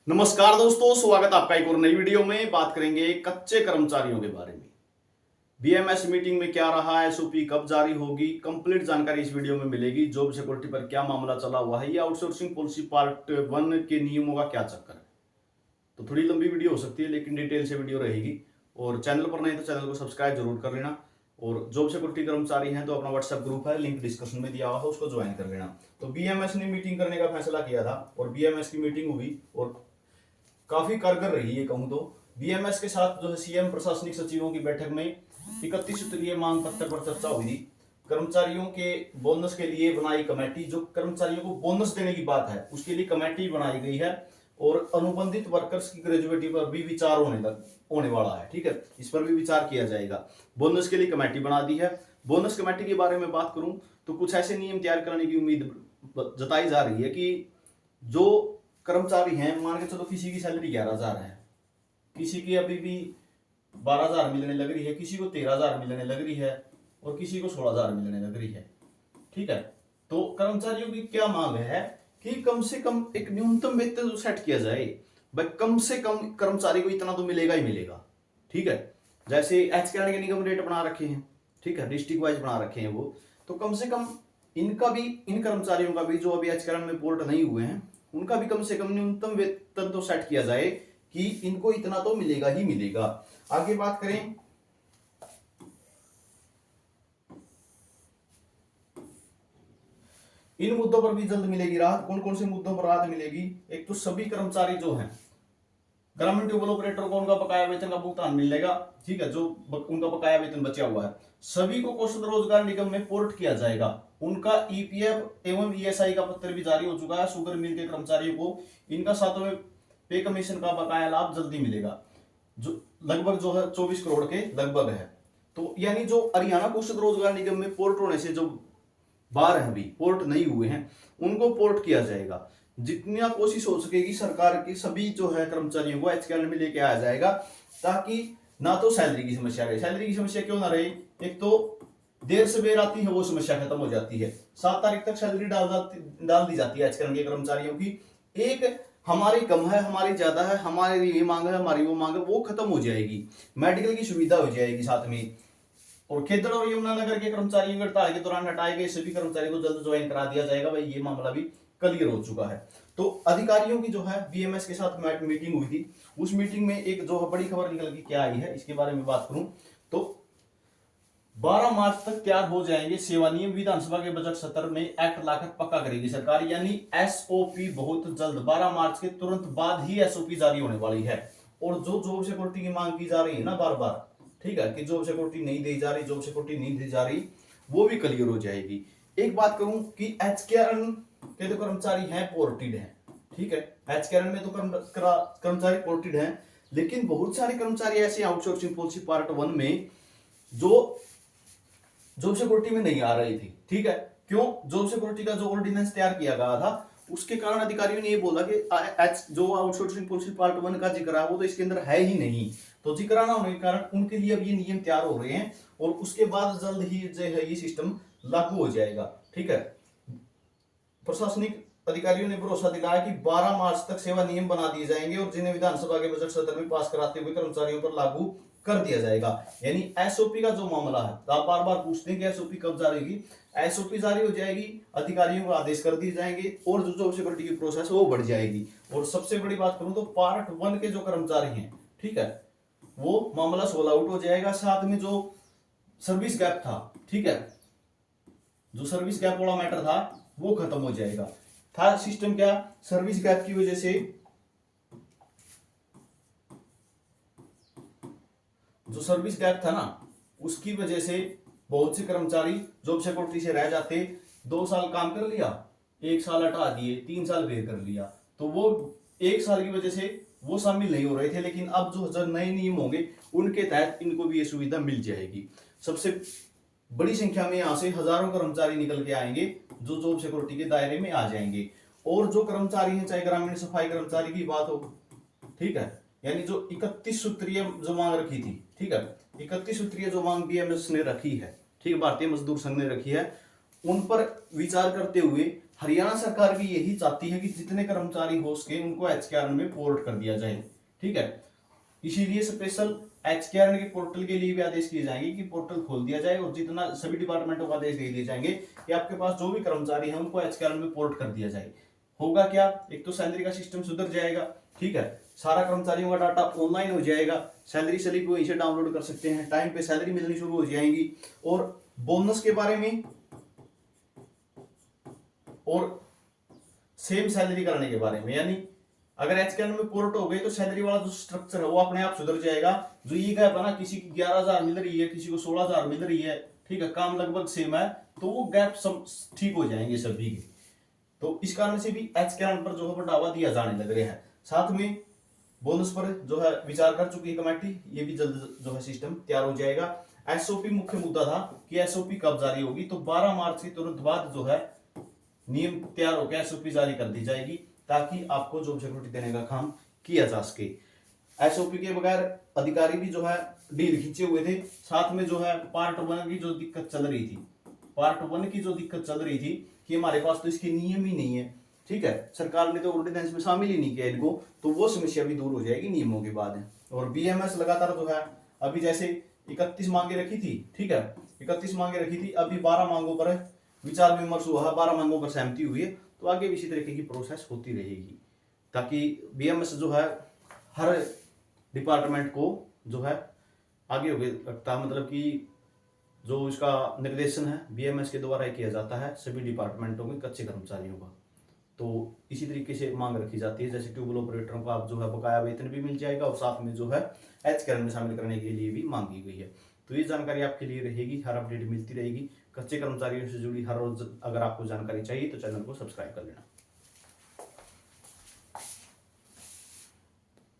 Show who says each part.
Speaker 1: नमस्कार दोस्तों, स्वागत आपका एक और नई वीडियो में। बात करेंगे कच्चे कर्मचारियों के बारे में। बीएमएस मीटिंग में क्या रहा, एसओपी कब जारी होगी, कंप्लीट जानकारी इस वीडियो में मिलेगी। जॉब सिक्योरिटी पर क्या मामला चला हुआ है, ये आउटसोर्सिंग पॉलिसी पार्ट 1 के नियमों का क्या चक्कर है। तो थोड़ी लंबी वीडियो हो सकती है, लेकिन डिटेल से वीडियो रहेगी। और चैनल पर नहीं तो चैनल को सब्सक्राइब जरूर कर लेना। और जॉब सिक्योरिटी कर्मचारी हैं तो अपना व्हाट्सएप ग्रुप है, लिंक डिस्क्रिप्शन में दिया हुआ है, उसको ज्वाइन कर लेना। तो बीएमएस ने मीटिंग करने का फैसला किया था और बीएमएस की मीटिंग हुई और काफी कारगर रही है कहूं तो। बीएमएस के साथ जो है सीएम प्रशासनिक सचिवों की बैठक में 31 सूत्रीय मांग पत्र पर चर्चा हुई थी। कर्मचारियों के बोनस के लिए बनाई कमेटी, जो कर्मचारियों को बोनस देने की बात है उसके लिए कमेटी बनाई गई है। और अनुबंधित वर्कर्स की ग्रेजुएटी पर भी विचार होने वाला है। ठीक है, इस पर भी विचार किया जाएगा। बोनस के लिए कमेटी बना दी है। बोनस कमेटी के बारे में बात करूं तो कुछ ऐसे नियम तैयार करने की उम्मीद जताई जा रही है कि जो कर्मचारी हैं, मान के चलो किसी की सैलरी 11,000 है, किसी की अभी भी 12,000 मिलने लग रही है, किसी को 13,000 मिलने लग रही है और किसी को 16,000 मिलने लग रही है। ठीक है, तो कर्मचारियों की क्या मांग है कि कम से कम एक न्यूनतम वेतन सेट किया जाए। भाई कम से कम कर्मचारी को इतना तो मिलेगा ही मिलेगा। ठीक है, जैसे एचकेआर के निगम रेट बना रखे हैं, ठीक है, डिस्ट्रिक्ट वाइज बना रखे हैं वो, तो कम से कम इनका भी, इन कर्मचारियों का भी जो अभी एचकेआर में पोर्ट नहीं हुए हैं, उनका भी कम से कम न्यूनतम वेतन तो सेट किया जाए कि इनको इतना तो मिलेगा ही मिलेगा। आगे बात करें, इन मुद्दों पर भी जल्द मिलेगी राहत। कौन कौन से मुद्दों पर राहत मिलेगी? एक तो सभी कर्मचारी जो हैं, ग्रामीण ट्यूबवेल ऑपरेटर को उनका बकाया वेतन का भुगतान मिलेगा। ठीक है, जो उनका बकाया वेतन बचा हुआ है सभी को कौशल रोजगार निगम में पोर्ट किया जाएगा। उनका ईपीएफ एवं ईएसआई का पत्र भी जारी हो चुका है। शुगर मिल के कर्मचारियों को इनका 7वें पे कमीशन का बकाया लाभ जल्दी मिलेगा, जो लगभग जो है 24 करोड़ के लगभग है। तो यानी जो हरियाणा कौशल रोजगार निगम में पोर्ट होने से जो बाहर हैं, अभी पोर्ट नहीं हुए हैं, उनको पोर्ट किया जाएगा। जितना कोशिश हो सकेगी सरकार की, सभी जो है कर्मचारियों को एचकेआर में लेके आया जाएगा, ताकि ना तो सैलरी की समस्या रहे। सैलरी की समस्या क्यों ना रहे? एक तो देर से बेर आती है, वो समस्या खत्म हो जाती है। 7 तारीख तक सैलरी डाल दी जाती है एचकेआर के कर्मचारियों की। एक हमारी कम है, हमारी ज्यादा है, हमारी ये मांग है, हमारी वो मांग है, वो खत्म हो जाएगी। मेडिकल की सुविधा हो जाएगी साथ में। और खेतड़ और यमुनानगर के कर्मचारियों की हड़ताल के दौरान हटाए गए सभी कर्मचारियों को जल्द ज्वाइन करा दिया जाएगा। भाई ये मामला भी क्लियर हो चुका है। तो अधिकारियों की जो है बीएमएस के साथ मीटिंग हुई थी, उस मीटिंग में एक जो बड़ी खबर निकल के क्या आई है इसके बारे में बात करूं तो 12 मार्च तक तैयार हो जाएंगे सेवा नियम। विधानसभा के बजट सत्र में एक्ट लाकर पक्का करेगी सरकार, यानी एसओपी बहुत जल्द 12 मार्च के तुरंत बाद ही एसओपी जारी होने वाली है। और जो जॉब सिक्योरिटी की मांग की जा रही है ना बार बार, ठीक है, कि जॉब सिक्योरिटी नहीं दी जा रही, जॉब सिक्योरिटी नहीं दी जा रही, वो भी क्लियर हो जाएगी। एक बात कहूं कि एचकेआर के जो कर्मचारी हैं पोर्टेड हैं। ठीक है, एचकेआर में तो कर्मचारी पोर्टेड हैं, लेकिन बहुत सारे कर्मचारी ऐसे आउटसोर्सिंग पॉलिसी पार्ट 1 में जो जॉब सिक्योरिटी में नहीं आ रही थी। ठीक है, क्यों? जॉब सिक्योरिटी का जो ऑर्डिनेंस तैयार किया गया था उसके कारण अधिकारियों ने ये बोला कि जो आउटसोर्सिंग पॉलिसी पार्ट 1 का जिक्र है वो तो इसके अंदर है ही नहीं। तो जिक्र ना होने के कारण उनके लिए अब ये नियम तैयार हो रहे हैं और उसके बाद जल्द ही जो है ये सिस्टम लागू हो जाएगा। ठीक है, प्रशासनिक अधिकारियों ने भरोसा दिलाया कि 12 मार्च तक सेवा नियम बना दिए जाएंगे और जिन्हें विधानसभा के बजट सत्र में पास कराते हुए कर्मचारियों पर लागू कर दिया जाएगा। यानी एसओपी का जो मामला है, तो आप बार बार पूछते हैं कि एसओपी कब जारी होगी। एसओपी जारी हो जाएगी, अधिकारियों को आदेश कर दिए जाएंगे और जो जॉब सिक्योरिटी की प्रोसेस वो बढ़ जाएगी। और सबसे बड़ी बात करूं तो पार्ट 1 के जो कर्मचारी हैं, ठीक है, वो मामला सोल्व आउट हो जाएगा। साथ में जो सर्विस गैप था, ठीक है, जो सर्विस गैप वाला मैटर था वो खत्म हो जाएगा। था सिस्टम क्या? सर्विस गैप की वजह से जो सर्विस गैप था ना, उसकी वजह से बहुत से कर्मचारी जॉब सिक्योरिटी से रह जाते। 2 साल काम कर लिया, 1 साल हटा दिए, 3 साल बेर कर लिया, तो वो 1 साल की वजह से वो शामिल नहीं हो रहे थे। लेकिन अब जो नए नियम होंगे उनके तहत इनको भी ये सुविधा मिल जाएगी। सबसे बड़ी संख्या में यहां से हजारों कर्मचारी निकल के आएंगे जो जॉब सिक्योरिटी के दायरे में आ जाएंगे। और जो कर्मचारी हैं, चाहे ग्रामीण सफाई कर्मचारी की बात हो, ठीक है, यानी जो 31 सूत्रीय जो मांग रखी थी, ठीक है, 31 सूत्रीय जो मांग बीएमएस ने रखी है, ठीक है, भारतीय मजदूर संघ ने रखी है, उन पर विचार करते हुए हरियाणा सरकार भी यही चाहती है कि जितने कर्मचारी हो सके उनको एचकेआरएन में पोर्ट कर दिया जाए, ठीक है। इसीलिए स्पेशल एचकेआरएन के पोर्टल के लिए भी आदेश किए जाएंगे कि पोर्टल खोल दिया जाए और जितना सभी डिपार्टमेंटों को आदेश दे दिए जाएंगे कि आपके पास जो भी कर्मचारी है उनको एचकेआरएन में पोर्ट कर दिया जाए। होगा क्या, एक तो सैलरी का सिस्टम सुधर जाएगा, ठीक है, सारा कर्मचारियों का डाटा ऑनलाइन हो जाएगा, सैलरी स्लिप वहीं से डाउनलोड कर सकते हैं, टाइम पे सैलरी मिलनी शुरू हो जाएंगी। और बोनस के बारे में और सेम सैलरी करने के बारे में, यानी अगर एचकेआरएन में पोर्ट हो गई तो सैलरी वाला जो स्ट्रक्चर है वो अपने आप सुधर जाएगा। जो ये गैप है ना, किसी की 11,000 मिल रही है, किसी को 16,000 मिल रही है, ठीक है, काम लगभग सेम है, तो वो गैप सब ठीक हो जाएंगे सभी के। तो इस कारण से भी एचकेआरएन पर जो है बढ़ावा दिया जाने लग रहा है। साथ में बोनस पर जो है विचार कर चुकी है कमेटी, ये भी जल्द जो है सिस्टम तैयार हो जाएगा। एसओपी मुख्य मुद्दा था कि एसओपी कब जारी होगी, तो 12 मार्च के तुरंत बाद जो है नियम तैयार होकर एसओपी जारी कर दी जाएगी ताकि आपको जॉब सिक्योरिटी देने का काम किया जा सके। एसओपी के बगैर अधिकारी भी जो है ढील खींचे हुए थे। साथ में जो है पार्ट 1 की जो दिक्कत चल रही थी, पार्ट 1 की जो दिक्कत चल रही थी कि हमारे पास तो इसके नियम ही नहीं है, ठीक है, सरकार ने तो ऑर्डिनेंस में शामिल ही नहीं किया इनको, तो वो समस्या भी दूर हो जाएगी नियमों के बाद। और बीएमएस लगातार जो है अभी जैसे 31 मांगे रखी थी, ठीक है, 31 मांगे रखी थी, अभी 12 मांगों पर विचार विमर्श हुआ है, 12 मांगों पर सहमति हुई है, तो आगे भी इसी तरीके की प्रोसेस होती रहेगी ताकि बीएमएस जो है हर डिपार्टमेंट को जो है आगे रखता है, मतलब कि जो इसका निर्देशन है बीएमएस के द्वारा किया जाता है सभी डिपार्टमेंटों में कच्चे कर्मचारियों का। तो इसी तरीके से मांग रखी जाती है, जैसे ट्यूबवेल ऑपरेटरों को आप जो है बकाया वेतन भी मिल जाएगा और साथ में जो है एचकेआरएन में शामिल करने के लिए भी मांगी गई है। तो ये जानकारी आपके लिए रहेगी, हर अपडेट मिलती रहेगी। कच्चे कर्मचारियों से जुड़ी हर रोज अगर आपको जानकारी चाहिए तो चैनल को सब्सक्राइब कर लेना।